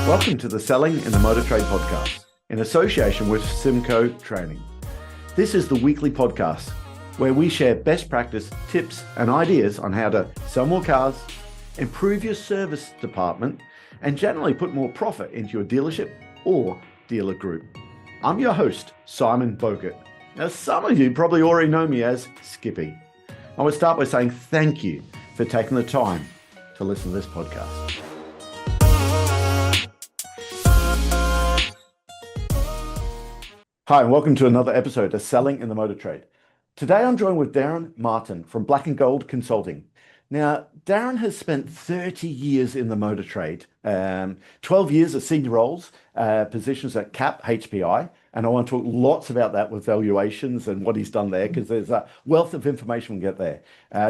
Welcome to the Selling in the Motor Trade podcast in association with Symcotraining. This is the weekly podcast where we share best practice, tips and ideas on how to sell more cars, improve your service department and generally put more profit into your dealership or dealer group. I'm your host, Simon Bowkett. Now, some of you probably already know me as Skippy. I would start by saying thank you for taking the time to listen to this podcast. Hi, and welcome to another episode of Selling in the Motor Trade. Today I'm joined with Darren Martin from Black and Gold Consulting. Now, Darren has spent 30 years in the motor trade, 12 years of senior roles, positions at CAP, HPI, and I want to talk lots about that with valuations and what he's done there, because there's a wealth of information we get there.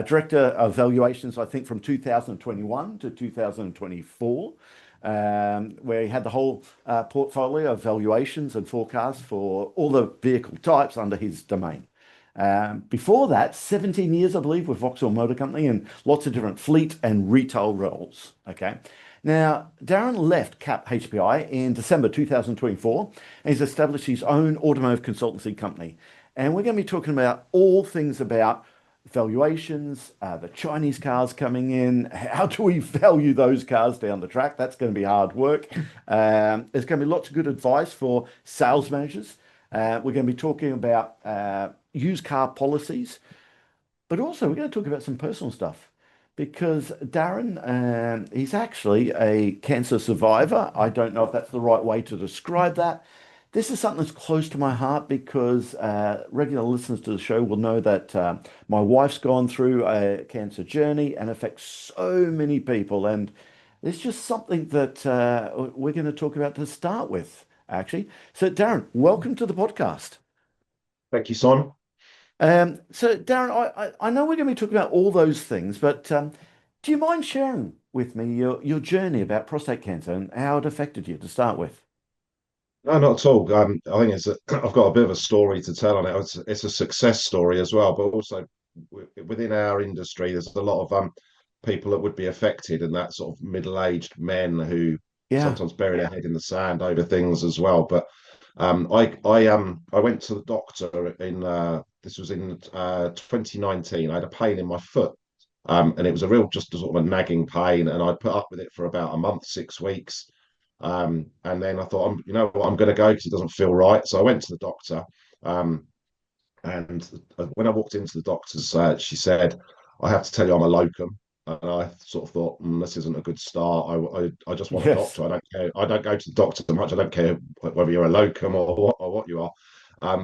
Director of Valuations, I think, from 2021 to 2024. Where he had the whole portfolio of valuations and forecasts for all the vehicle types under his domain. Before that, 17 years, I believe, with Vauxhall Motor Company and lots of different fleet and retail roles. Okay. Now, Darren left CAP HPI in December 2024, and he's established his own automotive consultancy company. And we're going to be talking about all things about valuations, the Chinese cars coming in, how do we value those cars down the track? That's going to be hard work. There's going to be lots of good advice for sales managers. We're going to be talking about used car policies, but also we're going to talk about some personal stuff because Darren, he's actually a cancer survivor. I don't know if that's the right way to describe that. This is something that's close to my heart because regular listeners to the show will know that my wife's gone through a cancer journey and affects so many people. And it's just something that we're going to talk about to start with, actually. So, Darren, welcome to the podcast. Thank you, Simon. So, Darren, I know we're going to be talking about all those things, but do you mind sharing with me your journey about prostate cancer and how it affected you to start with? No, not at all. I think I've got a bit of a story to tell on it. It's a success story as well, but also within our industry, there's a lot of people that would be affected, and that sort of middle-aged men who Yeah. sometimes bury their head in the sand over things as well. But I went to the doctor in this was in 2019. I had a pain in my foot, and it was a real just a sort of a nagging pain, and I put up with it for about a month, 6 weeks. And then I thought, you know what, I'm going to go because it doesn't feel right. So I went to the doctor, and when I walked into the doctor's, she said, "I have to tell you, I'm a locum." And I sort of thought, this isn't a good start. I just want a Yes. doctor. I don't care. I don't go to the doctor much. I don't care whether you're a locum or what you are. I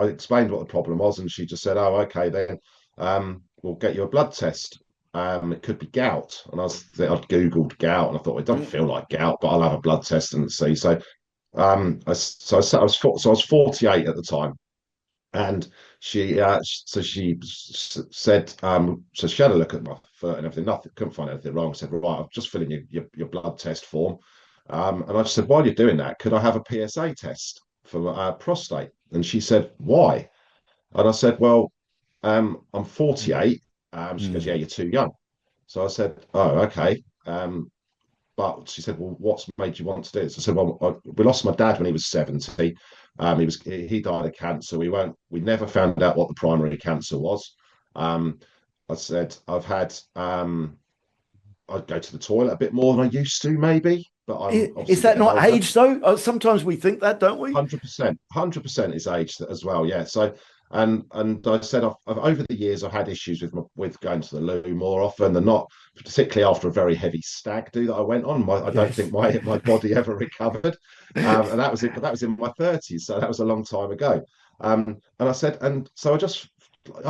explained what the problem was, and she just said, "Oh, okay, then we'll get you a blood test. It could be gout." And I'd Googled gout, and I thought, well, it doesn't feel like gout, but I'll have a blood test and see. So I was 48 at the time, and she said, so she had a look at my foot and everything. Nothing, couldn't find anything wrong. Said, right, I'm just filling your blood test form. And I just said, while you're doing that, could I have a PSA test for prostate? And she said, why? And I said, well, I'm 48. She goes, Mm. yeah, you're too young. So I said, oh, okay. But she said, well, what's made you want to do this? I said, well, we lost my dad when he was 70. He died of cancer. We never found out what the primary cancer was. I said, I'd go to the toilet a bit more than I used to, maybe, but I'm Is obviously that getting not older. age though? Sometimes we think that, don't we? 100% is age as well. Yeah. So, and I said, I've over the years, I've had issues with going to the loo more often than not, particularly after a very heavy stag do that I went on. I don't Yes. think my body ever recovered. And that was it. But that was in my 30s. So that was a long time ago. And I said, and so I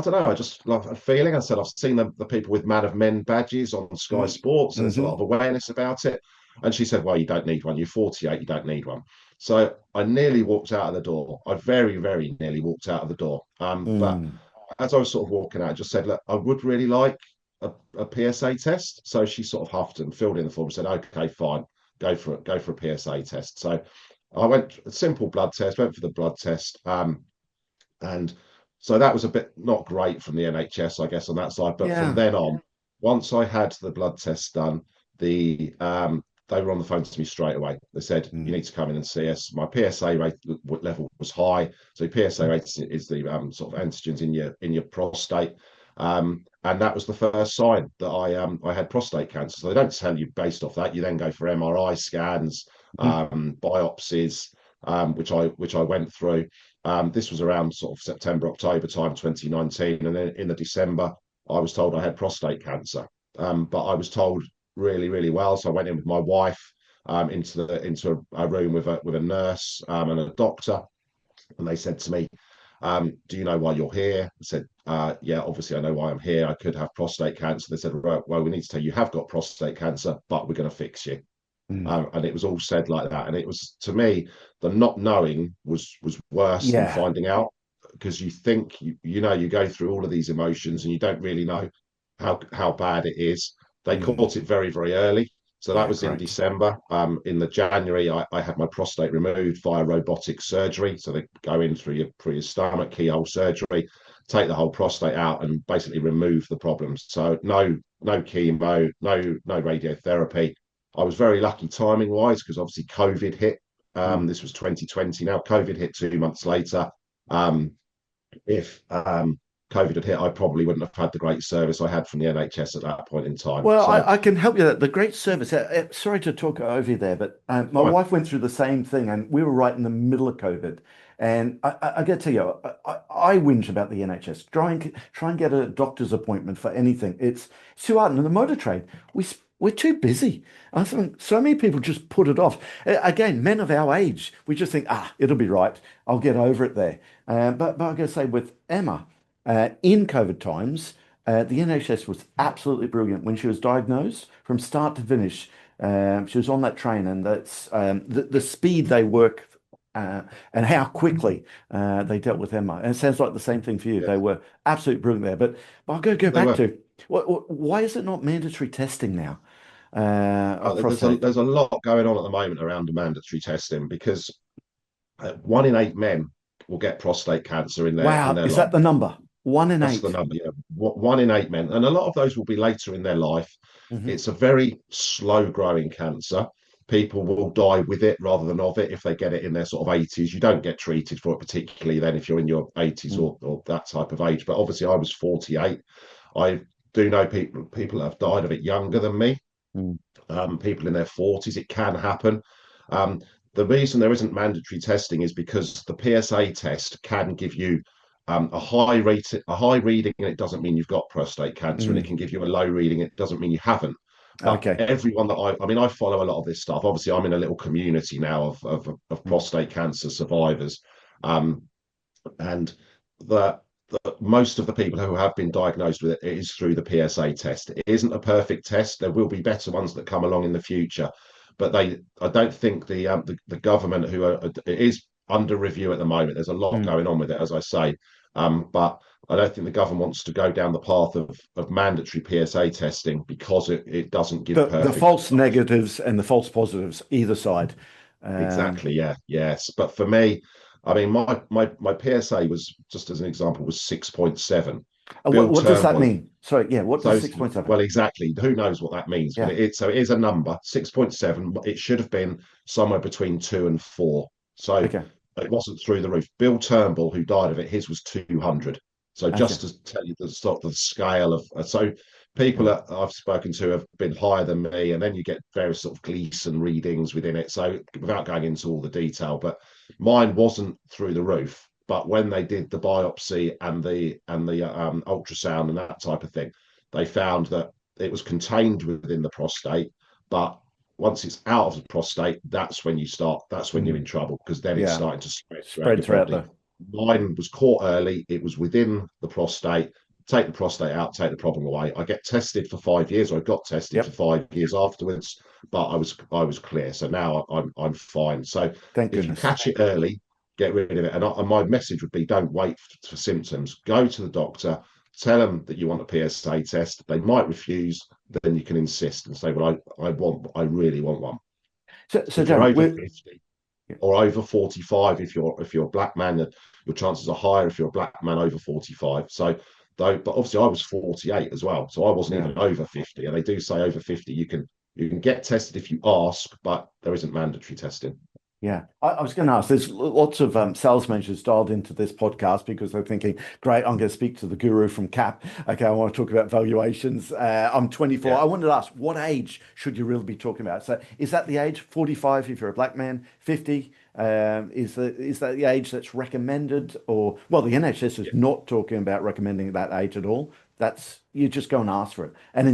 don't know, I just love a feeling. I said, I've seen the people with Man of Men badges on Sky Sports, and there's a lot Mm-hmm. of awareness about it. And she said, well, you don't need one. You're 48, you don't need one. So I nearly walked out of the door. I very, very nearly walked out of the door. But Mm. as I was sort of walking out, I just said, look, I would really like a PSA test. So she sort of huffed and filled in the form and said, okay, fine, go for a PSA test. So I went a simple blood test, went for the blood test. And so that was a bit not great from the NHS, I guess, on that side. But from Yeah. then on, once I had the blood test done, the they were on the phone to me straight away. They said, you Mm. need to come in and see us. My PSA rate level was high. So PSA rate is the sort of antigens in your prostate. And that was the first sign that I had prostate cancer. So they don't tell you based off that. You then go for MRI scans, Mm. biopsies, which I went through. This was around sort of September, October time, 2019, and then in the December, I was told I had prostate cancer. But I was told really, really well. So I went in with my wife into a room with a nurse and a doctor, and they said to me, "Do you know why you're here?" I said, "Yeah, obviously I know why I'm here. I could have prostate cancer." They said, "Right, well, we need to tell you have got prostate cancer, but we're going to fix you." Mm. And it was all said like that. And it was, to me, the not knowing was worse than Yeah. finding out, because you think you go through all of these emotions and you don't really know how bad it is. They Mm. caught it very, very early. So that Yeah, was in great. December. In the January, I had my prostate removed via robotic surgery. So they go in through your stomach, keyhole surgery, take the whole prostate out, and basically remove the problems. So no chemo, no radiotherapy. I was very lucky timing wise, because obviously COVID hit. Mm. This was 2020. Now COVID hit 2 months later. Um, if COVID had hit, I probably wouldn't have had the great service I had from the NHS at that point in time. Well, So, I can help you. The great service. Sorry to talk over you there, but my fine. wife went through the same thing, and we were right in the middle of COVID. And I got to tell you, I whinge about the NHS. Try and get a doctor's appointment for anything. It's too hard. And in the motor trade, we're too busy. I think so many people just put it off. Again, men of our age, we just think, it'll be right. I'll get over it there. But I got to say, with Emma, in COVID times. The NHS was absolutely brilliant when she was diagnosed from start to finish. She was on that train, and that's the speed they work and how quickly they dealt with Emma. And it sounds like the same thing for you. Yeah, They were absolutely brilliant there. But I'll go they back were. to why is it not mandatory testing now of prostate? There's a lot going on at the moment around the mandatory testing, because 1 in 8 men will get prostate cancer in Wow, their is life. that the number? One in That's the eight. number. Yeah, 1 in 8 men, and a lot of those will be later in their life. Hmm. It's a very slow growing cancer. People will die with it rather than of it if they get it in their sort of 80s. You don't get treated for it, particularly then if you're in your 80s Mm. or that type of age. But obviously, I was 48. I do know people that have died of it younger than me. Mm. People in their 40s. It can happen. Um, the reason there isn't mandatory testing is because the PSA test can give you a high reading, and it doesn't mean you've got prostate cancer, and it Mm. can give you a low reading, it doesn't mean you haven't. But Okay. everyone that I mean, I follow a lot of this stuff. Obviously, I'm in a little community now of Mm. prostate cancer survivors, um, and the most of the people who have been diagnosed with it is through the PSA test. It isn't a perfect test. There will be better ones that come along in the future, but I don't think the government, it is under review at the moment. There's a lot Mm. going on with it, as I say, but I don't think the government wants to go down the path of mandatory PSA testing, because it doesn't give The perfect false results. negatives and the false positives, either side. Um, Exactly. Yeah. Yes. But for me, I mean, my PSA was, just as an example, was 6.7. Bill what does that Turnbull. mean? Sorry, yeah, what does So 6.7? well, exactly. Who knows what that means? But Yeah. it is a number, 6.7. It should have been somewhere between 2 and 4. So Okay. it wasn't through the roof. Bill Turnbull, who died of it, his was 200. So Okay. just to tell you the sort of the scale of, so people Right. that I've spoken to have been higher than me, and then you get various sort of Gleason readings within it. So without going into all the detail, but mine wasn't through the roof. But when they did the biopsy and the ultrasound and that type of thing, they found that it was contained within the prostate, but once it's out of the prostate, that's when you're Mm. in trouble, because then it's Yeah. starting to spread throughout Spread your throughout body. the. Mine was caught early. It was within the prostate. Take the prostate out, take the problem away. I get tested for 5 years, or I got tested for Yep. 5 years afterwards, but I was clear. So now I'm fine. So Thank if you goodness. catch it early, get rid of it. And my message would be, don't wait for symptoms. Go to the doctor, tell them that you want a PSA test. They might refuse. Then you can insist and say, well, I really want one. So If you're Darren, over we're 50 yeah. or over 45, if you're a black man, your chances are higher if you're a black man over 45. So though, but obviously I was 48 as well, so I wasn't Yeah. even over 50. And they do say over 50 you can You can get tested if you ask, but there isn't mandatory testing. Yeah, I was going to ask. There's lots of sales managers dialed into this podcast because they're thinking, "Great, I'm going to speak to the guru from CAP. Okay, I want to talk about valuations. I'm 24. Yeah, I wanted to ask, what age should you really be talking about? So, is that the age 45 if you're a black man, 50? Is that the age that's recommended? Or well, the NHS is yeah, not talking about recommending that age at all. That's you just go and ask for it and yeah,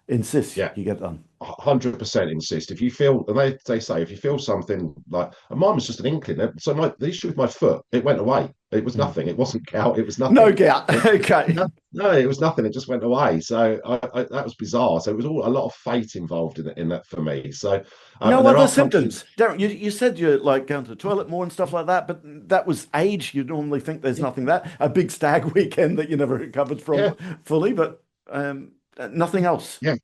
insist yeah. you get it done. 100% insist. If you feel, and they say, if you feel something like, and mine was just an inkling. So the issue with my foot, it went away. It was Mm. nothing. It wasn't gout. It was No nothing. gout. It, Okay. no, no, it was nothing. It just went away. So that was bizarre. So it was all a lot of fate involved in that for me. So, and No there other are countries. symptoms. Darren, you said you're like going to the toilet more and stuff like that, but that was age. You normally think there's Yeah, nothing that a big stag weekend that you never recovered from yeah, fully, but nothing else. yeah.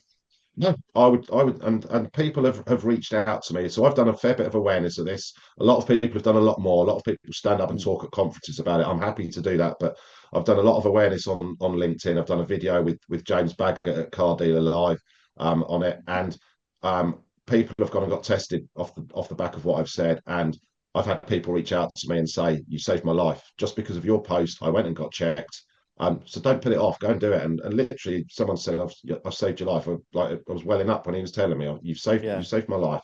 No, I would, and people have reached out to me. So I've done a fair bit of awareness of this. A lot of people have done a lot more. A lot of people stand up and Mm. talk at conferences about it. I'm happy to do that, but I've done a lot of awareness on LinkedIn. I've done a video with James Baggett at Car Dealer Live on it, and people have gone and got tested off the back of what I've said. And I've had people reach out to me and say, "You saved my life just because of your post. I went and got checked." So don't put it off. Go and do it. And literally, someone said, "I've saved your life." I was welling up when he was telling me, you Yeah. saved my life."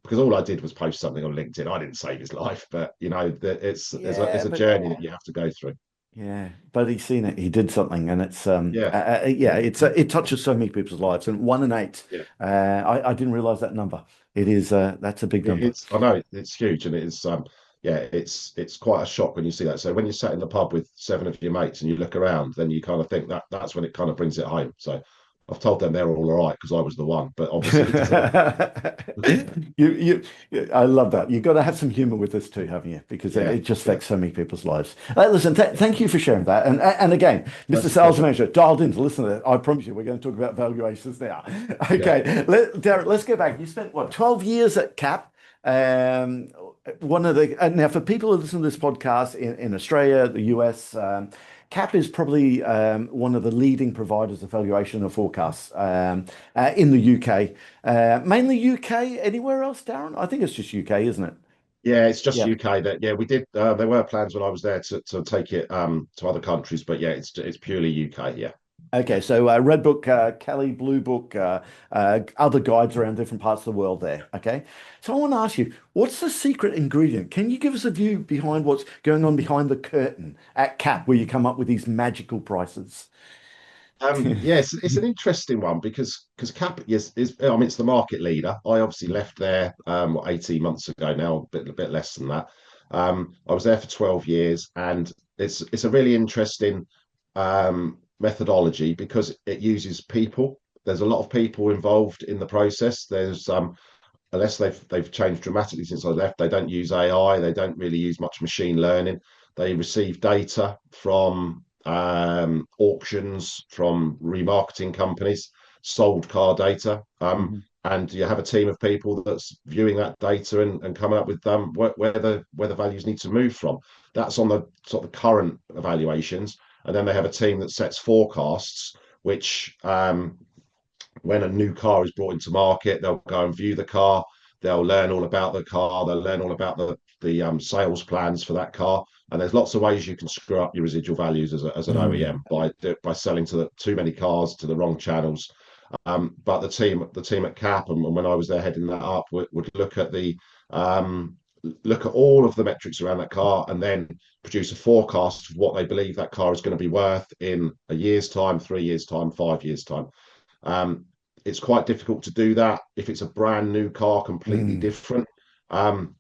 Because all I did was post something on LinkedIn. I didn't save his life, but it's Yeah, a but journey that you have to go through. yeah, but he's seen it. He did something, and it's Yeah, yeah, it touches so many people's lives, and 1 in 8. yeah. I didn't realize that number. It is that's a big number. I know it's huge, and it's quite a shock when you see that. So when you're sat in the pub with 7 of your mates and you look around, then you kind of think that's when it kind of brings it home. So I've told them they're all right because I was the one, but obviously it doesn't. I love that. You've got to have some humor with this too, haven't you? Because Yeah, it just yeah. affects so many people's lives. Listen, thank you for sharing that. And again, Mr. That's a Sales pleasure. Manager, dialed in to listen to that. I promise you, we're going to talk about valuations now. Yeah. Okay, Darren, let's go back. You spent what, 12 years at CAP? Um, one of the now for people who listen to this podcast in Australia, the US, CAP is probably one of the leading providers of valuation and forecasts in the UK. Mainly UK. Anywhere else, Darren? I think it's just UK, isn't it? Yeah, it's just Yeah. UK that yeah we did. There were plans when I was there to take it to other countries, but yeah, it's purely UK. Yeah. Okay, so Red Book, Kelly, Blue Book, other guides around different parts of the world there. Okay, so I want to ask you, what's the secret ingredient? Can you give us a view behind what's going on behind the curtain at CAP, where you come up with these magical prices? Yes, it's an interesting one because Cap is I mean it's the market leader. I obviously left there 18 months ago now, a bit less than that. I was there for 12 years, and it's a really interesting methodology because it uses people. There's a lot of people involved in the process. There's unless they've changed dramatically since I left. They don't use AI. They don't really use much machine learning. They receive data from auctions, from remarketing companies, sold car data, Mhm. and you have a team of people that's viewing that data and coming up with where the values need to move from. That's on the sort of current evaluations, and then they have a team that sets forecasts, which when a new car is brought into market, they'll go and view the car. They'll learn all about the car. They'll learn all about the sales plans for that car. And there's lots of ways you can screw up your residual values as an Mm. OEM by selling too many cars to the wrong channels. But the team at CAP and when I was there heading that up would um, look at all of the metrics around that car and then produce a forecast of what they believe that car is going to be worth in a year's time, 3 years' time, 5 years' time. Um, it's quite difficult to do that if it's a brand new car, completely Mm. different. Um,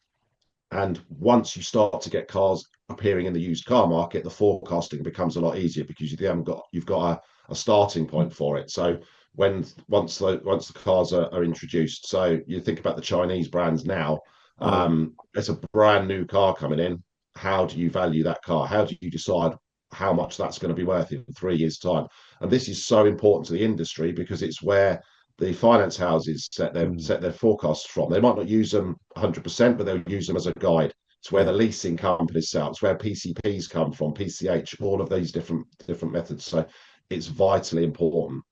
and once you start to get cars appearing in the used car market, the forecasting becomes a lot easier because you've got a starting point for it. So once the cars are introduced, so you think about the Chinese brands now, Oh, it's a brand new car coming in. How do you value that car? How do you decide how much that's going to be worth in 3 years' time? And this is so important to the industry because it's where the finance houses mm. set their forecasts from. They might not use them 100%, but they'll use them as a guide. It's where the Yeah. leasing companies sell. It's where PCPs come from, PCH, all of these different methods. So it's vitally important.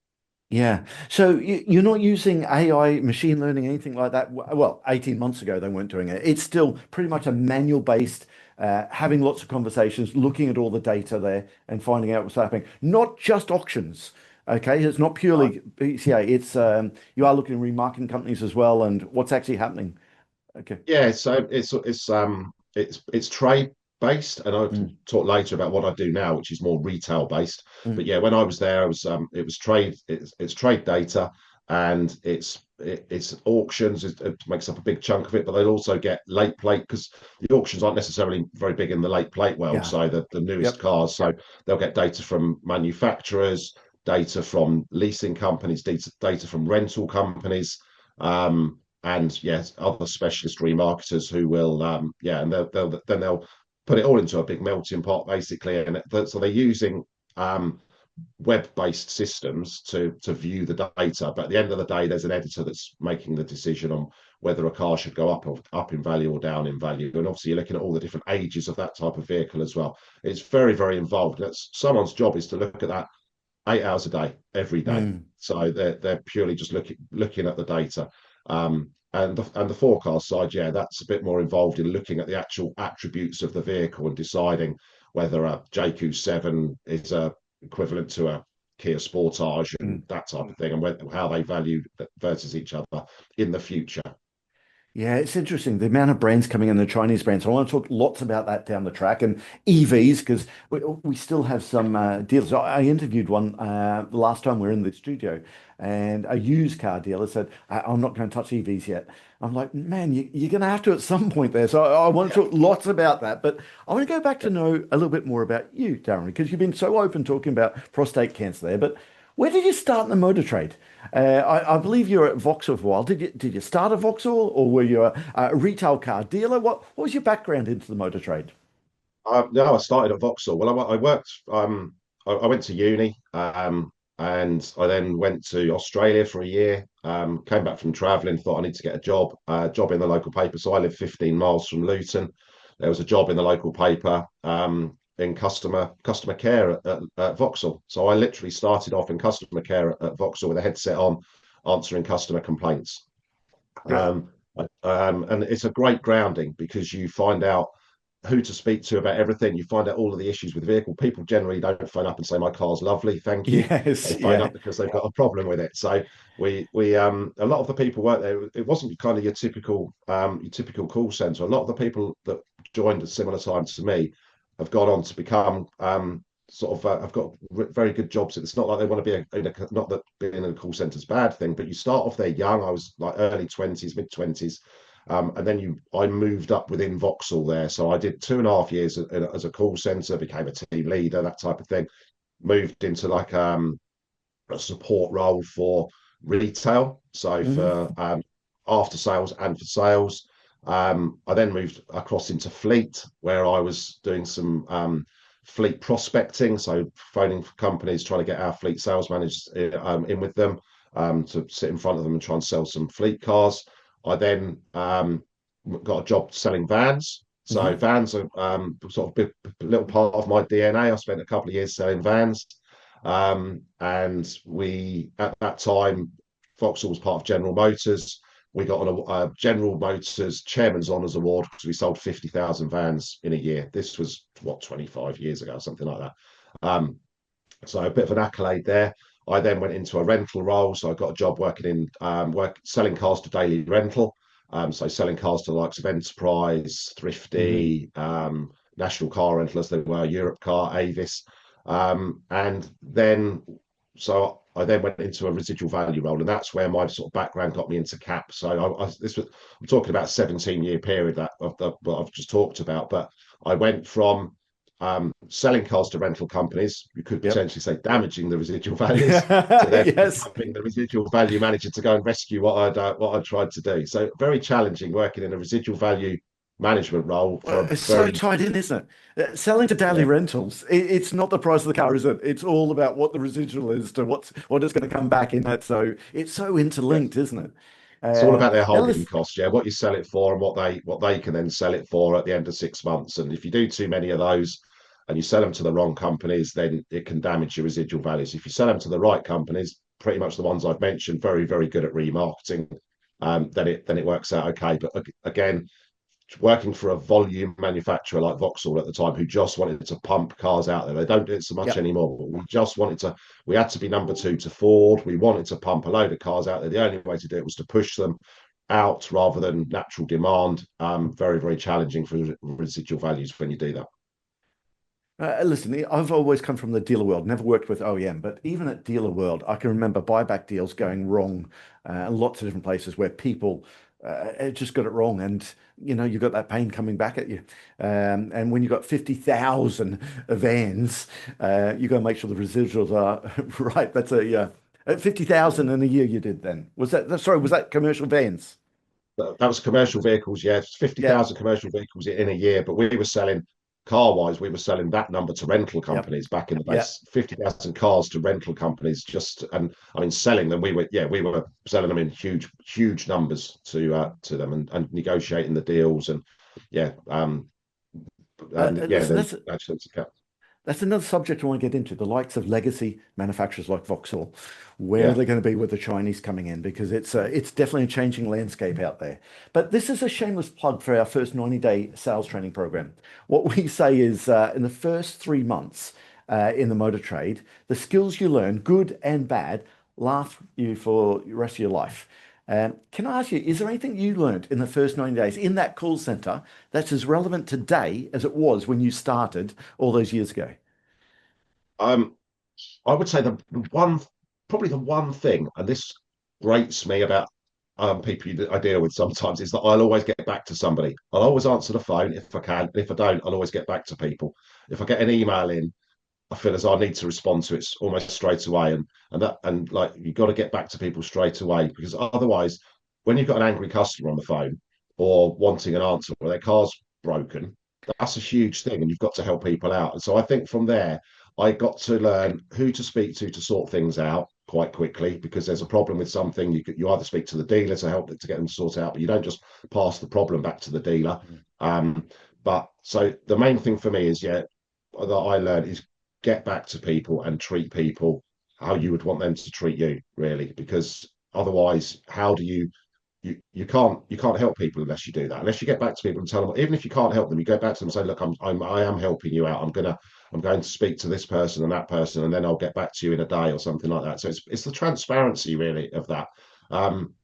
Yeah. So you're not using AI, machine learning, anything like that. Well, 18 months ago, they weren't doing it. It's still pretty much a manual based, having lots of conversations, looking at all the data there and finding out what's happening. Not just auctions. Okay. It's not purely PCA. It's, you are looking at remarketing companies as well and what's actually happening. Okay. Yeah, so it's trade based, and I can Mm, talk later about what I do now, which is more retail based. But mm, yeah, when I was there, I was it was trade, it's trade data, and it's auctions. It makes up a big chunk of it, but they'll also get late plate because the auctions aren't necessarily very big in the late plate world. yeah. So the newest Yep. cars, so they'll get data from manufacturers, data from leasing companies, data from rental companies. And yes, other specialist remarketers who will, and they'll put it all into a big melting pot basically, and so they're using um, web-based systems to view the data. But at the end of the day, there's an editor that's making the decision on whether a car should go up in value or down in value. And obviously, you're looking at all the different ages of that type of vehicle as well. It's very, very involved. That's someone's job is to look at that 8 hours a day, every day. Mm. So they're purely just looking at the data. And the forecast side, yeah, that's a bit more involved in looking at the actual attributes of the vehicle and deciding whether a JQ7 is equivalent to a Kia Sportage and Mm. that type of thing, and how they value versus each other in the future. Yeah, it's interesting the amount of brands coming in, the Chinese brands. I want to talk lots about that down the track and EVs because we still have some dealers. I interviewed one the last time we were in the studio, and a used car dealer said, I'm not going to touch EVs yet." I'm like, "Man, you're going to have to at some point there." So I want to talk lots about that, but I want to go back to know a little bit more about you, Darren, because you've been so open talking about prostate cancer there. But where did you start in the motor trade? I believe you're at Vauxhall for a while. Did you start at Vauxhall or were you a retail car dealer? What was your background into the motor trade? No, I started at Vauxhall. Well, I worked. I went to uni, and I then went to Australia for a year. Came back from travelling, thought I need to get a job in the local paper. So I live 15 miles from Luton. There was a job in the local paper in customer care at Vauxhall. So I literally started off in customer care at Vauxhall with a headset on, answering customer complaints. Yeah. Um, and it's a great grounding because you find out who to speak to about everything. You find out all of the issues with the vehicle. People generally don't phone up and say, "My car's lovely, thank you." Yes. They phone Yeah. up because they've got a problem with it. So we a lot of the people work there. It wasn't kind of your typical call center. A lot of the people that joined at similar times to me have gone on to become have got very good jobs. It's not like they want to be not that being in a call center is a bad thing, but you start off there young. I was like early 20s, mid 20s, and then I moved up within Vauxhall there. So I did 2.5 years as a call center, became a team leader, that type of thing. Moved into like a support role for retail. So Hmm. for after sales and for sales. I then moved across into fleet, where I was doing some fleet prospecting, so phoning for companies, trying to get our fleet sales managers in with them to sit in front of them and try and sell some fleet cars. I then got a job selling vans. So Hmm. vans are sort of a little part of my DNA. I spent a couple of years selling vans, and we at that time, Vauxhall was part of General Motors. We got on a General Motors Chairman's Honours Award because we sold 50,000 vans in a year. This was what, 25 years ago, something like that. Um, so a bit of an accolade there. I then went into a rental role, so I got a job working in selling cars to daily rental. So selling cars to the likes of Enterprise, Hmm. Thrifty, National Car Rental as they were, Europe Car, Avis, and then so I then went into a residual value role, and that's where my sort of background got me into cap. So I'm talking about a 17-year period that what I've just talked about, but I went from selling cars to rental companies, you could Yep. potentially say damaging the residual values, to then Yes. becoming the residual value manager to go and rescue what I'd tried to do. So very challenging working in a residual value management role for Well, a it's so very tied in, isn't it? Selling to daily yeah. rentals, it's not the price of the car, is it? It's all about what the residual is to what is going to come back in that. So it's so Yeah. interlinked, isn't it? It's all about their Now holding listen, costs, yeah. What you sell it for and what they can then sell it for at the end of 6 months. And if you do too many of those and you sell them to the wrong companies, then it can damage your residual values. If you sell them to the right companies, pretty much the ones I've mentioned, very, very good at remarketing, then it works out okay. But again, working for a volume manufacturer like Vauxhall at the time, who just wanted to pump cars out there. They don't do it so much Yep. anymore, but we had to be number two to Ford. We wanted to pump a load of cars out there. The only way to do it was to push them out rather than natural demand. Very, very challenging for residual values when you do that. Listen, I've always come from the dealer world, never worked with OEM, but even at dealer world, I can remember buyback deals going wrong in lots of different places where people just got it wrong. And, you got that pain coming back at you. And when you've got 50,000 vans, you got to make sure the residuals are right. That's 50,000 in a year you did then. Sorry, was that commercial vans? That was commercial vehicles, yeah, Yeah, 50,000 commercial vehicles in a year. But we were selling, car wise, we were selling that number to rental yep, companies back in the yeah. base, 50,000 cars to rental companies. And I mean, selling them, we were selling them in huge, huge numbers to them, and negotiating the deals. And yeah, yeah, Listen, then that's actually, That's another subject I want to get into, the likes of legacy manufacturers like Vauxhall. Where are yeah. they going to be with the Chinese coming in? Because it's definitely a changing landscape out there. But this is a shameless plug for our first 90-day sales training program. What we say is in the first 3 months in the motor trade, the skills you learn, good and bad, last you for the rest of your life. Can I ask you, is there anything you learned in the first 90 days in that call center that's as relevant today as it was when you started all those years ago? Um, I would say probably the one thing, and this grates me about people I deal with sometimes, is that I'll always get back to somebody. I'll always answer the phone if I can. And if I don't, I'll always get back to people. If I get an email in, I feel as I need to respond to it almost straight away. And like you've got to get back to people straight away, because otherwise, when you've got an angry customer on the phone or wanting an answer where their car's broken, that's a huge thing, and you've got to help people out. And so I think from there, I got to learn who to speak to sort things out quite quickly, because there's a problem with something. You either speak to the dealer to help to get them to sort out, but you don't just pass the problem back to the dealer. Um, but so the main thing for me is, yeah, that I learned is get back to people and treat people how you would want them to treat you, really, because otherwise, how do you can't help people unless you do that. Unless you get back to people and tell them, even if you can't help them, you go back to them and say, look, I am helping you out. I'm going to speak to this person and that person, and then I'll get back to you in a day or something like that. So it's the transparency really of that. Um,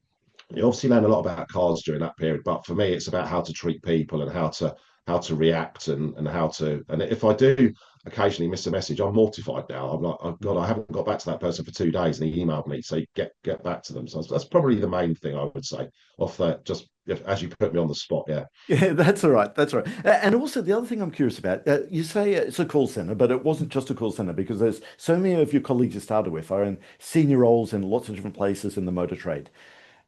you obviously learn a lot about cars during that period, but for me, it's about how to treat people and how to react, and how to. And if I do occasionally miss a message, I'm mortified now. I'm like, oh God, I haven't got back to that person for 2 days, and he emailed me. So get back to them. So that's probably the main thing I would say. Off that, just as you put me on the spot, yeah. Yeah, that's all right. That's all right. And also, the other thing I'm curious about, you say it's a call center, but it wasn't just a call center because there's so many of your colleagues you started with are in senior roles in lots of different places in the motor trade.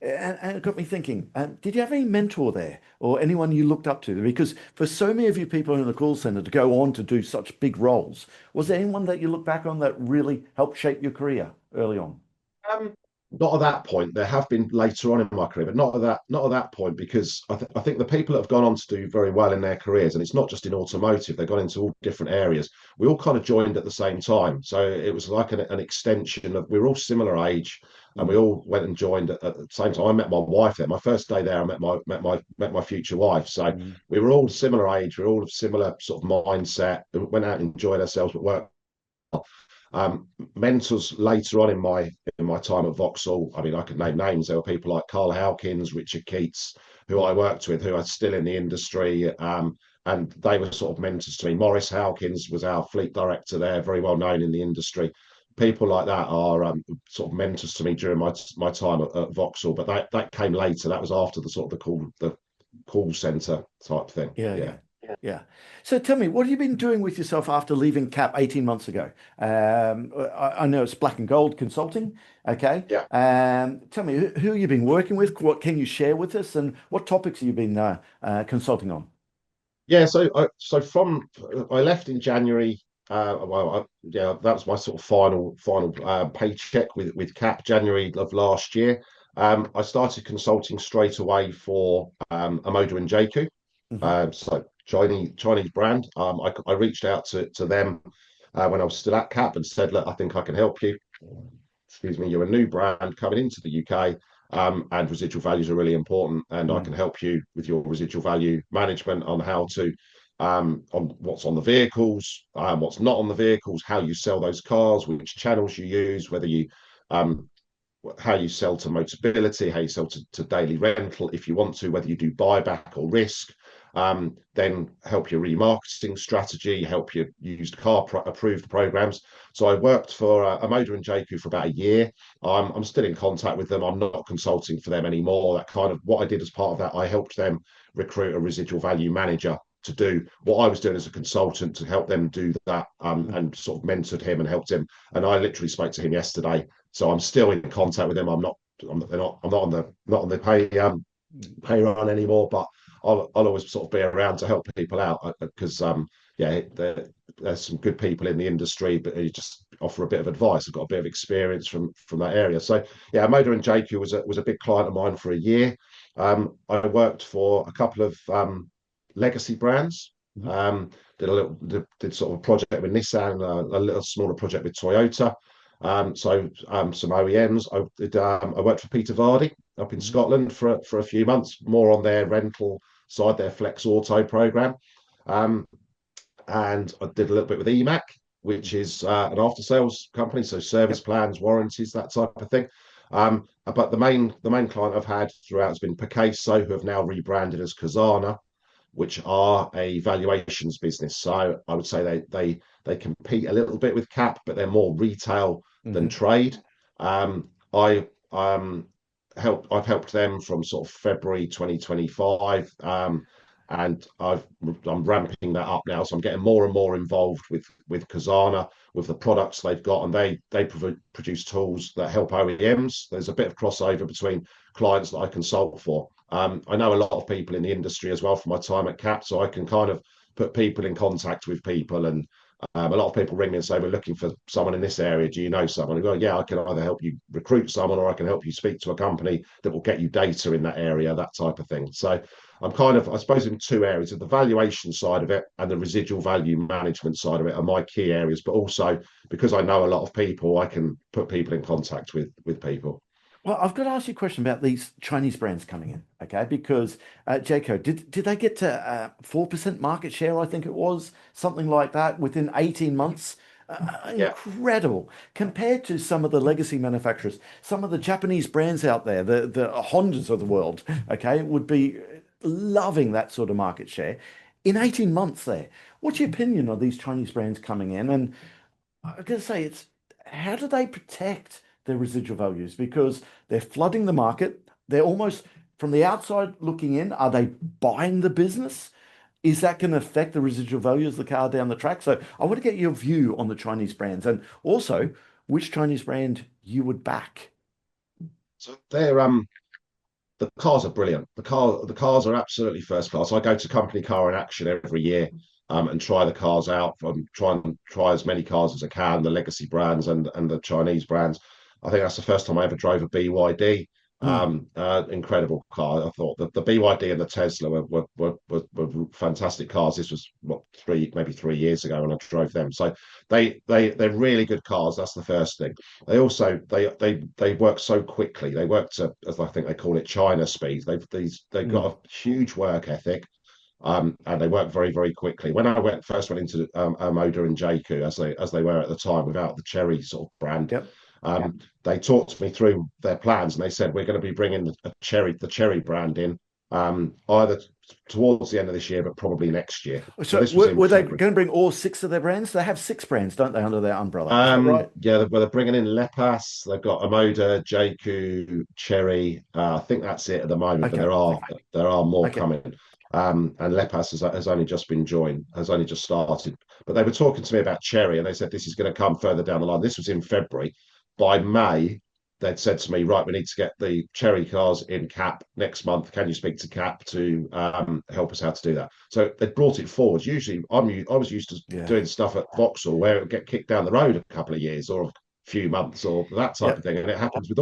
And it got me thinking, did you have any mentor there or anyone you looked up to? Because for so many of you people in the call center to go on to do such big roles, was there anyone that you look back on that really helped shape your career early on? Um, Not at that point. There have been later on in my career, but not at that point, because I think the people that have gone on to do very well in their careers, and it's not just in automotive, they've gone into all different areas. We all kind of joined at the same time, so it was like an extension of. We were all similar age, and we Mm, all went and joined at the same time. I met my wife there. My first day there, I met my future wife. So mm. we were all similar age. We were all of similar sort of mindset. We went out and enjoyed ourselves, but worked. Mentors later on in my time at Vauxhall, I mean, I could name names. There were people like Carl Howkins, Richard Keats, who I worked with, who are still in the industry, and they were sort of mentors to me. Maurice Howkins was our fleet director there, very well known in the industry. People like that are sort of mentors to me during my time at Vauxhall, but that came later. That was after the sort of the call center type thing. Yeah, Yeah. yeah, yeah. So tell me, what have you been doing with yourself after leaving CAP 18 months ago? I know it's Black and Gold Consulting. Okay. Yeah. Tell me, who have you been working with? What can you share with us? And what topics have you been consulting on? Yeah, so I left in January. Yeah, that was my sort of final paycheck with CAP, January of last year. I started consulting straight away for Amoda and Jaku, Hmm. so Chinese brand. I reached out to them when I was still at CAP and said, look, I think I can help you. excuse me, you're a new brand coming into the UK, and residual values are really important. And I Mm. can help you with your residual value management on how to, on what's on the vehicles, what's not on the vehicles, how you sell those cars, which channels you use, whether you, um, how you sell to Motability, how you sell to daily rental, if you want to, whether you do buyback or risk, then help your remarketing strategy, help your used car approved programs. So I worked for Amoda and JQ for about a year. I'm still in contact with them. I'm not consulting for them anymore. That kind of what I did as part of that, I helped them recruit a residual value manager to do what I was doing as a consultant to help them do that, and sort of mentored him and helped him. And I literally spoke to him yesterday, so I'm still in contact with them. I'm not on the pay run anymore, but I'll always sort of be around to help people out because yeah, there's some good people in the industry, but you just offer a bit of advice. I've got a bit of experience from that area. So yeah, Moda and JQ was a big client of mine for a year. I worked for a couple of legacy brands. Mhm. Um, did sort of a project with Nissan, a little smaller project with Toyota. Some OEMs. I worked for Peter Vardy up in Mhm. Scotland for a few months, more on their rental side, their Flex Auto program. Um, and I did a little bit with EMAC, which is an after sales company, so service Yep. plans, warranties, that type of thing. But the main client I've had throughout has been Picasso, who have now rebranded as Kazana, which are a valuations business. So I would say they compete a little bit with CAP, but they're more retail than Mhm. trade. I I've helped them from sort of February 2025, and I'm ramping that up now. So I'm getting more and more involved with Kazana, with the products they've got, and they produce tools that help OEMs. There's a bit of crossover between clients that I consult for. I know a lot of people in the industry as well from my time at CAP, so I can kind of put people in contact with people. And a lot of people ring me and say, we're looking for someone in this area. Do you know someone? I go, yeah, I can either help you recruit someone or I can help you speak to a company that will get you data in that area, that type of thing. So I'm kind of, I suppose, in two areas of the valuation side of it and the residual value management side of it are my key areas. But also because I know a lot of people, I can put people in contact with people. Well, I've got to ask you a question about these Chinese brands coming in, okay? Because Jayco, did they get to 4% market share? I think it was something like that within 18 months. Yeah. Incredible compared to some of the legacy manufacturers, some of the Japanese brands out there, the Hondas of the world, okay, would be loving that sort of market share in 18 months there. What's your opinion of these Chinese brands coming in? And I gotta say, it's how do they protect their residual values? Because they're flooding the market. They're almost from the outside looking in. Are they buying the business? Is that going to affect the residual values of the car down the track? So I want to get your view on the Chinese brands and also which Chinese brand you would back. So the cars are brilliant. The cars are absolutely first class. I go to Company Car in Action every year, and try the cars out. Try and try as many cars as I can, the legacy brands and the Chinese brands. I think that's the first time I ever drove a BYD. Mm, Incredible car. I thought the BYD and the Tesla were fantastic cars. This was what maybe 3 years ago when I drove them. So they're really good cars. That's the first thing. They work so quickly. They work to, as I think they call it, China speed. They've got mm. a huge work ethic, and they work very, very quickly. When I first went into Moda and JQ, as they were at the time, without the Cherry sort of brand, Yep. they talked me through their plans, and they said we're going to be bringing the Cherry brand in, either towards the end of this year, but probably next year. So So this was in were they February. going to bring all six of their brands? They have six brands, don't they, under their umbrella? Is that right? Yeah, they're bringing in Lepas. They've got Amoda, JQ, Cherry. I think that's it at the moment, but Okay. there are more Okay. coming. And Lepas has only just been joined, has only just started. But they were talking to me about Cherry, and they said this is going to come further down the line. This was in February. By May, they'd said to me, right, we need to get the Cherry cars in CAP next month. Can you speak to CAP to help us how to do that? So they brought it forward. Usually, I was used to Yeah. doing stuff at Vauxhall where it would get kicked down the road a couple of years or a few months or that type of Yep. thing. And it happens with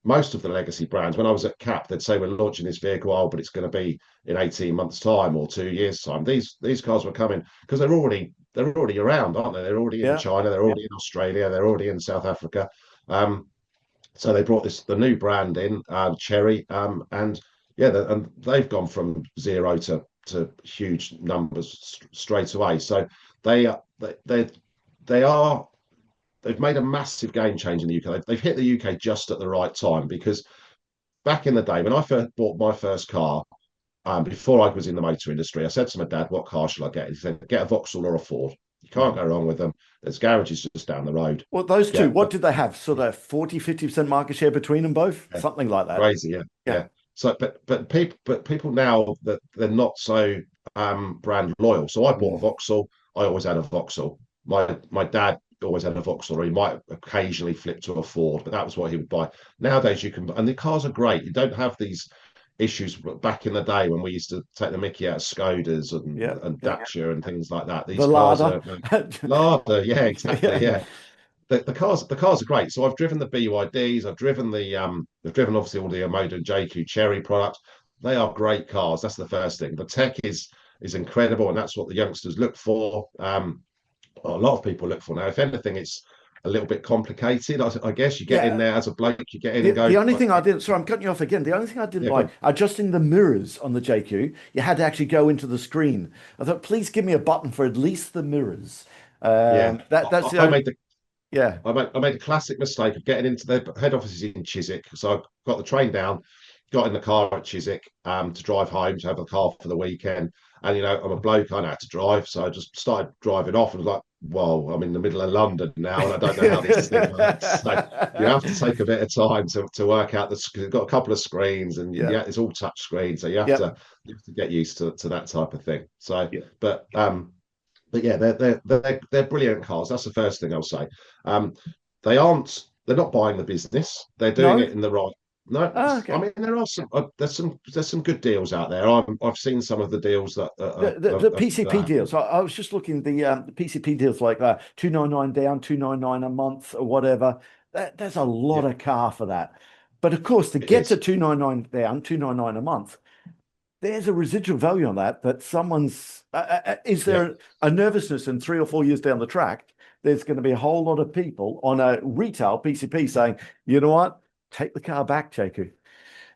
most of the legacy brands. When I was at CAP, they'd say we're launching this vehicle, but it's going to be in 18 months' time or 2 years' time. These cars were coming because they're already around, aren't they? They're already in Yeah. China, they're already in Australia, they're already in South Africa. So they brought the new brand in, Cherry, and yeah, and they've gone from zero to huge numbers straight away. So they they are they've made a massive game change in the UK. They've hit the UK just at the right time because back in the day when I first bought my first car, before I was in the motor industry, I said to my dad, "What car shall I get?" He said, "Get a Vauxhall or a Ford. You can't go wrong with them. There's garages just down the road. Well, those two, Get what did they have? Sort of 40, 50% market share between them both? yeah, Something like that. crazy, yeah, Yeah. yeah." So, but people now that they're not so brand loyal. So I bought a Mm. Vauxhall. I always had a Vauxhall. My dad always had a Vauxhall, or he might occasionally flip to a Ford, but that was what he would buy. Nowadays, you can, and the cars are great. You don't have these issues back in the day when we used to take the mickey out of Skodas Yeah. and Yeah. Dacia and things like that. The These cars larder. are larder, yeah, exactly, Yeah. yeah. The cars are great. So I've driven the BYDs, I've driven obviously all the Omoda and JQ Cherry products. They are great cars. That's the first thing. The tech is incredible, and that's what the youngsters look for. A lot of people look for now. If anything, it's a little bit complicated. I guess you get in Yeah. there as a bloke, you get in and The go, only thing I didn't, sorry, I'm cutting you off again. The only thing I didn't yeah, like, come, adjusting the mirrors on the JQ, you had to actually go into the screen. I thought, please give me a button for at least the mirrors. yeah. That's the I only, made the yeah. I made a classic mistake of getting into their head offices in Chiswick. So I got the train down, got in the car at Chiswick to drive home to have a car for the weekend. And I'm a bloke, I know how to drive, so I just started driving off and was like, "Whoa, I'm in the middle of London now, and I don't know how this thing works." So you have to take a bit of time to work out this. It's got a couple of screens, and Yeah. yeah, it's all touch screen, so you have Yep. to you have to get used to that type of thing. So, Yeah. but yeah, they're brilliant cars. That's the first thing I'll say. Um, they're not buying the business. They're doing No? it in the right. No, Ah, I okay. mean there are there's some good deals out there. I've seen some of the deals that The PCP deals. I was just looking the PCP deals like that, 299 down, 299 a month or whatever. There's a lot yeah, of car for that. But of course, to it get to is. 299 down, 299 a month, there's a residual value on that someone's is Yeah, there a nervousness in 3 or 4 years down the track? There's going to be a whole lot of people on a retail PCP saying, you know what, take the car back, Jaku.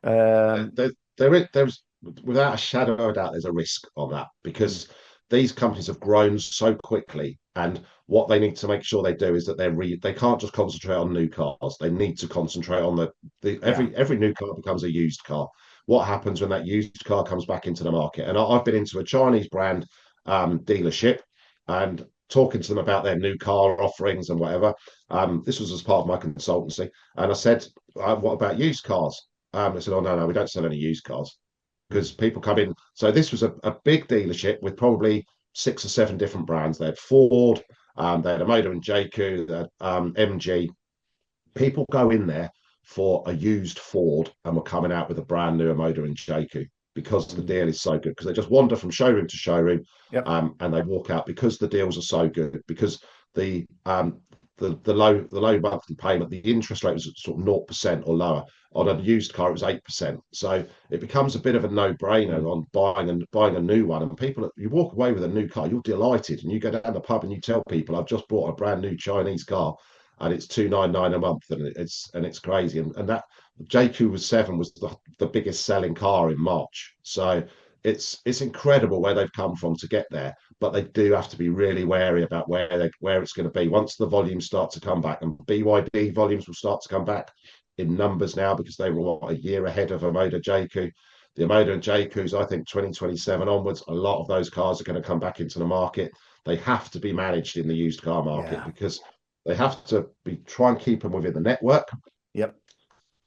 Um, there's without a shadow of a doubt, there's a risk on that because these companies have grown so quickly, and what they need to make sure they do is that they can't just concentrate on new cars. They need to concentrate on the yeah, every new car becomes a used car. What happens when that used car comes back into the market? And I've been into a Chinese brand dealership and talking to them about their new car offerings and whatever. This was as part of my consultancy, and I said, "What about used cars?" They said, "Oh no, no, we don't sell any used cars." Because people come in. So this was a big dealership with probably 6 or 7 different brands. They had Ford, they had a Motor and JQ, they had MG. People go in there for a used Ford and we're coming out with a brand new Motor and JQ because the deal is so good. Because they just wander from showroom to showroom, yep, and they walk out because the deals are so good. Because the low monthly payment, the interest rate was sort of 0% or lower. On a used car, it was 8%. So it becomes a bit of a no-brainer on buying a new one. And people, you walk away with a new car, you're delighted, and you go down the pub and you tell people, "I've just bought a brand new Chinese car, and it's 299 a month, and it's crazy." And that JQ7 was the biggest selling car in March. So it's incredible where they've come from to get there, but they do have to be really wary about where it's going to be once the volumes start to come back, and BYD volumes will start to come back in numbers now because they were a year ahead of Omoda JQ. The Omoda and JQs, I think 2027 onwards, a lot of those cars are going to come back into the market. They have to be managed in the used car market yeah, because they have to try and keep them within the network, yep.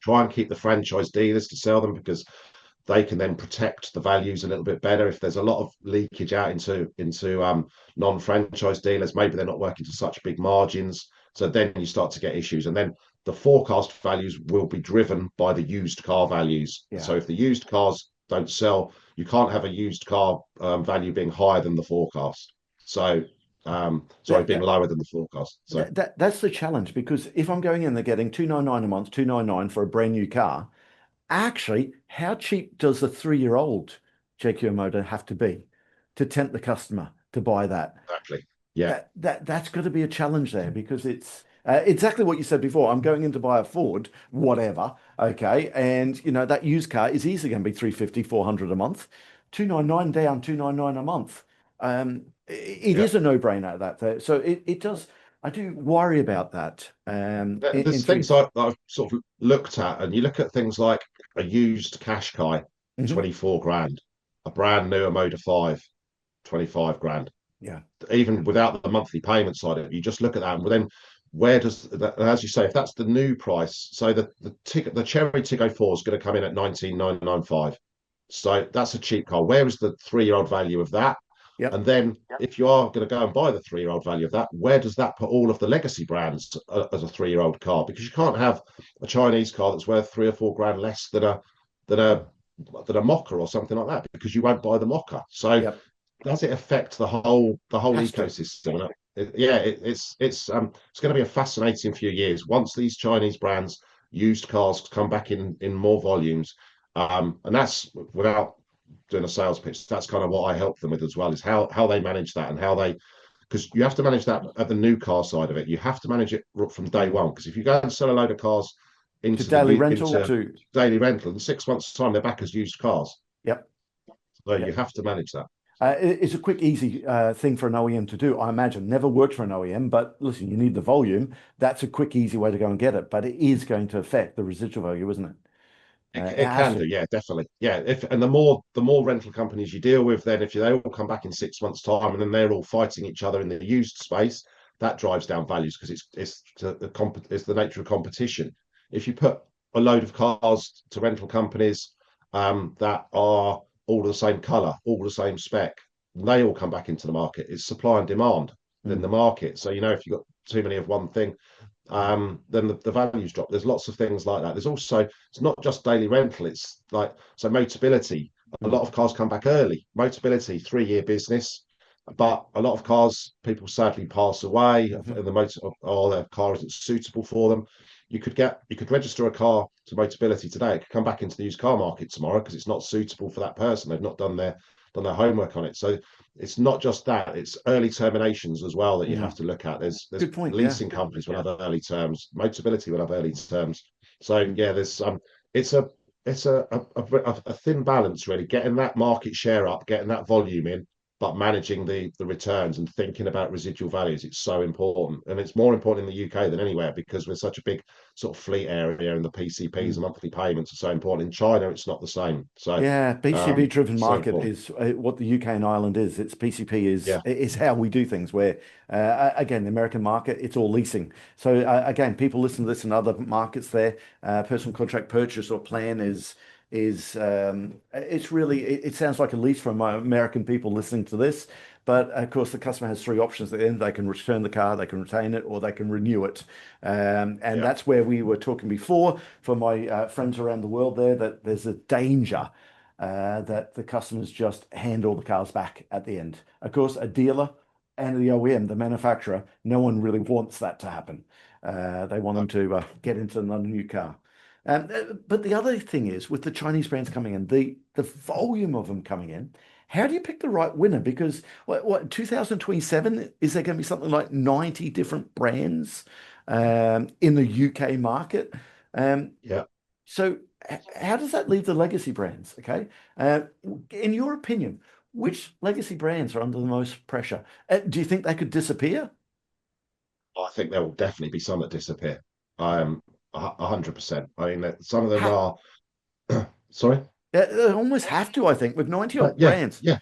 try and keep the franchise dealers to sell them because they can then protect the values a little bit better. If there's a lot of leakage out into non-franchise dealers, maybe they're not working to such big margins. So then you start to get issues, and then the forecast values will be driven by the used car values. Yeah. So if the used cars don't sell, you can't have a used car value being higher than the forecast. So sorry, That, being that, lower than the forecast. So that's the challenge because if I'm going in, they're getting 299 a month, 299 for a brand new car. Actually, how cheap does a 3-year-old JQ motor have to be to tempt the customer to buy that? exactly, yeah, That's got to be a challenge there because Exactly what you said before. I'm going in to buy a Ford, whatever. Okay. And, that used car is easily going to be 350, 400 a month. 299 down, 299 a month. It Yeah. is a no-brainer that. So it does. I do worry about that. In There's terms. things that I've sort of looked at, and you look at things like a used cash guy, Mhm. 24 grand, a brand new Motor 5, 25 grand. Yeah. Even without the monthly payment side of it, you just look at that, and then where does that, as you say, if that's the new price, so the Cherry Tiggo 4 is going to come in at 19,995. So that's a cheap car. Where is the 3-year-old value of that? Yep. And then if you are going to go and buy the 3-year-old value of that, where does that put all of the legacy brands as a 3-year-old car? Because you can't have a Chinese car that's worth 3 or 4 grand less than a than a Mocha or something like that, because you won't buy the Mocha. So Yep. does it affect the whole Has to. ecosystem? It's going to be a fascinating few years once these Chinese brands used cars come back in more volumes, and that's without doing a sales pitch. That's kind of what I help them with as well, is how they manage that, and how they, because you have to manage that at the new car side of it. You have to manage it from day Mm. one, because if you go and sell a load of cars To daily rental into to. daily rental, in 6 months' time they're back as used cars. Yep. So you Yep. have to manage that. It's a quick, easy thing for an OEM to do, I imagine. Never worked for an OEM, but listen, you need the volume. That's a quick, easy way to go and get it. But it is going to affect the residual value, isn't it? It It has can do, to. yeah, definitely, yeah. If and the more rental companies you deal with, then if they all come back in 6 months' time, and then they're all fighting each other in the used space, that drives down values, because it's the nature of competition. If you put a load of cars to rental companies, that are all the same color, all the same spec, they all come back into the market. It's supply and demand in the Mm. market. So if you've got too many of one thing, then the values drop. There's lots of things like that. There's also, it's not just daily rental. It's like, so Motability. A Mm. lot of cars come back early. Motability, 3-year business, but a lot of cars, people sadly pass away, Mhm. and or their car isn't suitable for them. You could register a car to Motability today. It could come back into the used car market tomorrow because it's not suitable for that person. They've not done their homework on it. So it's not just that; it's early terminations as well that you have Mm. to look at. There's Good point. Yeah. leasing companies will have early terms, Motability will have early terms. So Mm. yeah, it's a it's a thin balance, really, getting that market share up, getting that volume in, but managing the returns and thinking about residual values. It's so important, and it's more important in the UK than anywhere, because we're such a big sort of fleet area, and the PCPs and Mm. monthly payments are so important. In China, it's not the same. So Yeah, PCP driven so market important. is what the UK and Ireland is. It's PCP is Yeah, is how we do things. Where again, the American market, it's all leasing. So again, people listen to this in other markets. There, personal contract purchase or plan is it's really it sounds like a lease from American people listening to this. But of course, the customer has three options at the end. They can return the car, they can retain it, or they can renew it. And yeah, that's where we were talking before for my friends around the world there, that there's a danger that the customers just hand all the cars back at the end. Of course, a dealer and the OEM, the manufacturer, no one really wants that to happen. They want no, them to get into another new car. But the other thing is, with the Chinese brands coming in, the volume of them coming in, how do you pick the right winner? Because what 2027, is there going to be something like 90 different brands in the UK market? Um, yeah. so how does that leave the legacy brands? Okay. Uh, in your opinion, which legacy brands are under the most pressure? Do you think they could disappear? I think there will definitely be some that disappear. 100%. I mean, some of them Ha are. Sorry. They almost have to, I think, with 90 odd Yeah, brands. yeah.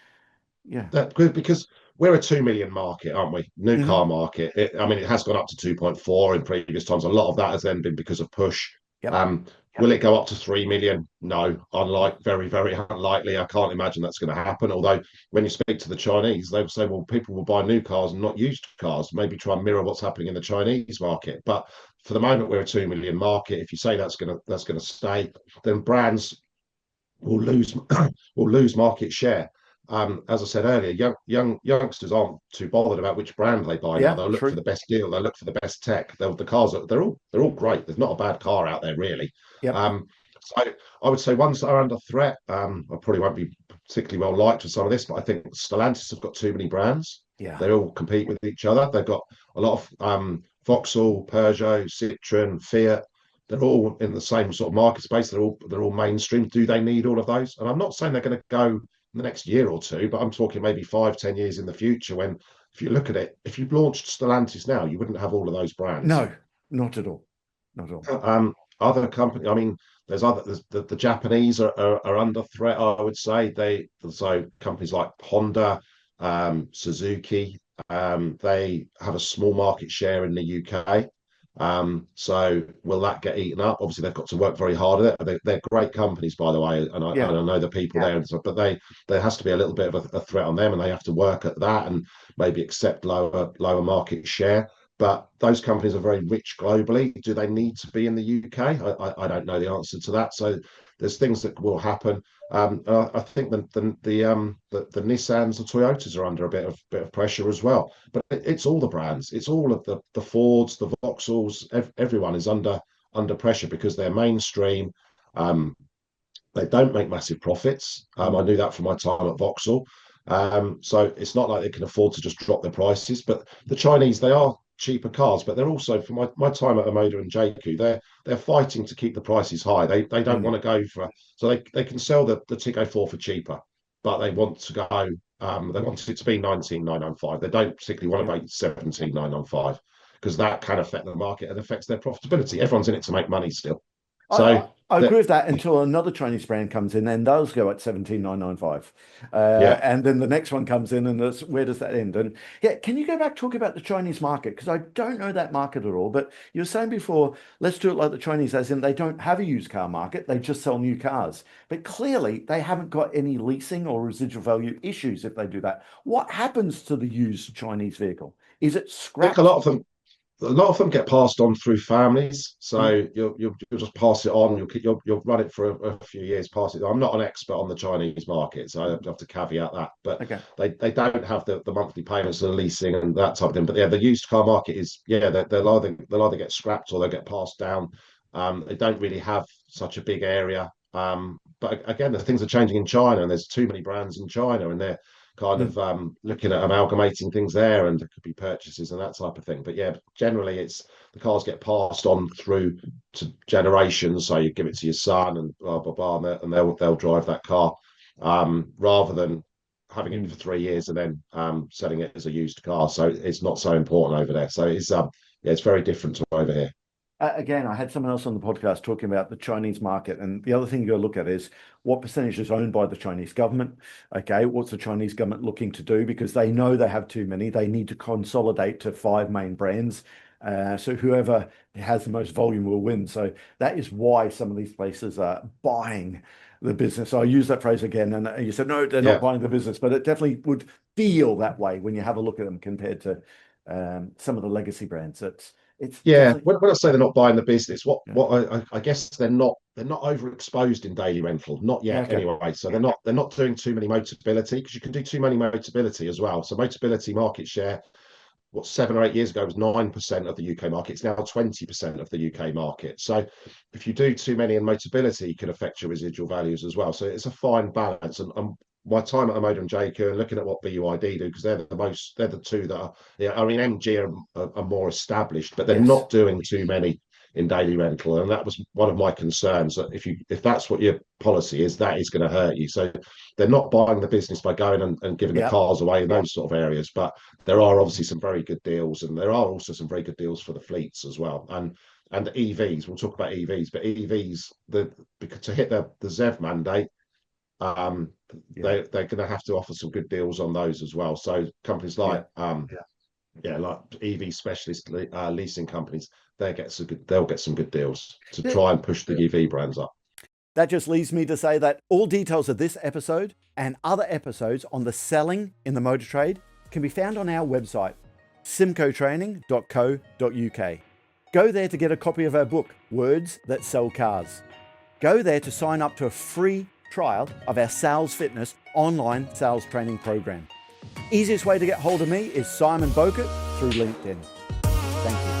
Yeah. That good, because we're a 2 million market, aren't we? New car Hmm. market. I mean, it has gone up to 2.4 in previous times. A lot of that has then been because of push. Yep. Um, will it go up to 3 million? No, very, very unlikely. I can't imagine that's going to happen. Although when you speak to the Chinese, they will say, well, people will buy new cars and not used cars. Maybe try and mirror what's happening in the Chinese market. But for the moment, we're a 2 million market. If you say that's gonna stay, then brands will lose will lose market share. As I said earlier, youngsters aren't too bothered about which brand they buy now. Yeah, They'll look for true. the best deal. They'll look for the best tech. The cars they're all great. There's not a bad car out there, really. Yep. So I would say ones that are under threat. I probably won't be particularly well liked with some of this, but I think Stellantis have got too many brands. Yeah. They all compete with each other. They've got a lot of Vauxhall, Peugeot, Citroën, Fiat, they're all in the same sort of market space. They're all mainstream. Do they need all of those? And I'm not saying they're going to go in the next year or two, but I'm talking maybe 5, 10 years in the future when, if you look at it, if you launched Stellantis now, you wouldn't have all of those brands. No, not at all. Not at all. Other companies, I mean, there's the Japanese are under threat, I would say. So companies like Honda, Suzuki, they have a small market share in the UK. So will that get eaten up? Obviously, they've got to work very hard at it. They're great companies, by the way, and I know the people there and stuff. But there has to be a little bit of a threat on them, and they have to work at that and maybe accept lower market share. But those companies are very rich globally. Do they need to be in the UK? I don't know the answer to that. So there's things that will happen. I think the Nissans, the Toyotas are under a bit of pressure as well. But it's all the brands. It's all of the Fords, the Vauxhalls. Everyone is under pressure because they're mainstream. They don't make massive profits. I knew that from my time at Vauxhall. So it's not like they can afford to just drop their prices. But the Chinese, they are cheaper cars, but they're also, from my time at Omoda and JQ, they're fighting to keep the prices high. They don't want to go for, so they can sell the Tiggo 4 for cheaper, but they want to go, they want it to be 19,995. They don't particularly want to make 17,995 because that can affect the market and affects their profitability. Everyone's in it to make money still. So I agree with that until another Chinese brand comes in and those go at 17,995. And then the next one comes in and where does that end? And yeah, can you go back talking about the Chinese market? Because I don't know that market at all. But you were saying before, let's do it like the Chinese, as in they don't have a used car market. They just sell new cars. But clearly they haven't got any leasing or residual value issues if they do that. What happens to the used Chinese vehicle? Is it scrapped? I think a lot of them get passed on through families, so you'll just pass it on. You'll run it for a few years, pass it. I'm not an expert on the Chinese market, so I have to caveat that. But they don't have the monthly payments and the leasing and that type of thing. But yeah, the used car market is they'll either get scrapped or they'll get passed down. They don't really have such a big area. But again, the things are changing in China, and there's too many brands in China, and they're kind of looking at amalgamating things there, and there could be purchases and that type of thing. But yeah, generally it's the cars get passed on through to generations. So you give it to your son and blah blah blah, and they'll drive that car, rather than having it for 3 years and then selling it as a used car. So it's not so important over there. So it's very different to over here. Again, I had someone else on the podcast talking about the Chinese market. And the other thing you got to look at is what percentage is owned by the Chinese government. Okay, what's the Chinese government looking to do? Because they know they have too many. They need to consolidate to 5 main brands. So whoever has the most volume will win. So that is why some of these places are buying the business. So I use that phrase again. And you said, no, they're not buying the business. But it definitely would feel that way when you have a look at them compared to some of the legacy brands. When I say they're not buying the business, I guess they're not overexposed in daily rental, not yet anyway. So they're not doing too many Motability, because you can do too many Motability as well. So Motability market share, 7 or 8 years ago, was 9% of the UK market. It's now 20% of the UK market. So if you do too many in Motability, it can affect your residual values as well. So it's a fine balance. And my time at Omoda and JQ and looking at what BYD do, because they're the two that are, I mean, MG are more established, but they're not doing too many in daily rental. And that was one of my concerns, that if that's what your policy is, that is going to hurt you. So they're not buying the business by going and giving the cars away in those sort of areas. But there are obviously some very good deals, and there are also some very good deals for the fleets as well. And EVs, we'll talk about EVs, but EVs, because to hit the ZEV mandate, they're going to have to offer some good deals on those as well. So companies like like EV specialist leasing companies, they'll get some good deals to try and push the EV brands up. That just leaves me to say that all details of this episode and other episodes on the selling in the motor trade can be found on our website, symcotraining.co.uk. Go there to get a copy of our book, Words That Sell Cars. Go there to sign up to a free trial of our Sales Fitness online sales training program. Easiest way to get hold of me is Simon Bowkett through LinkedIn. Thank you.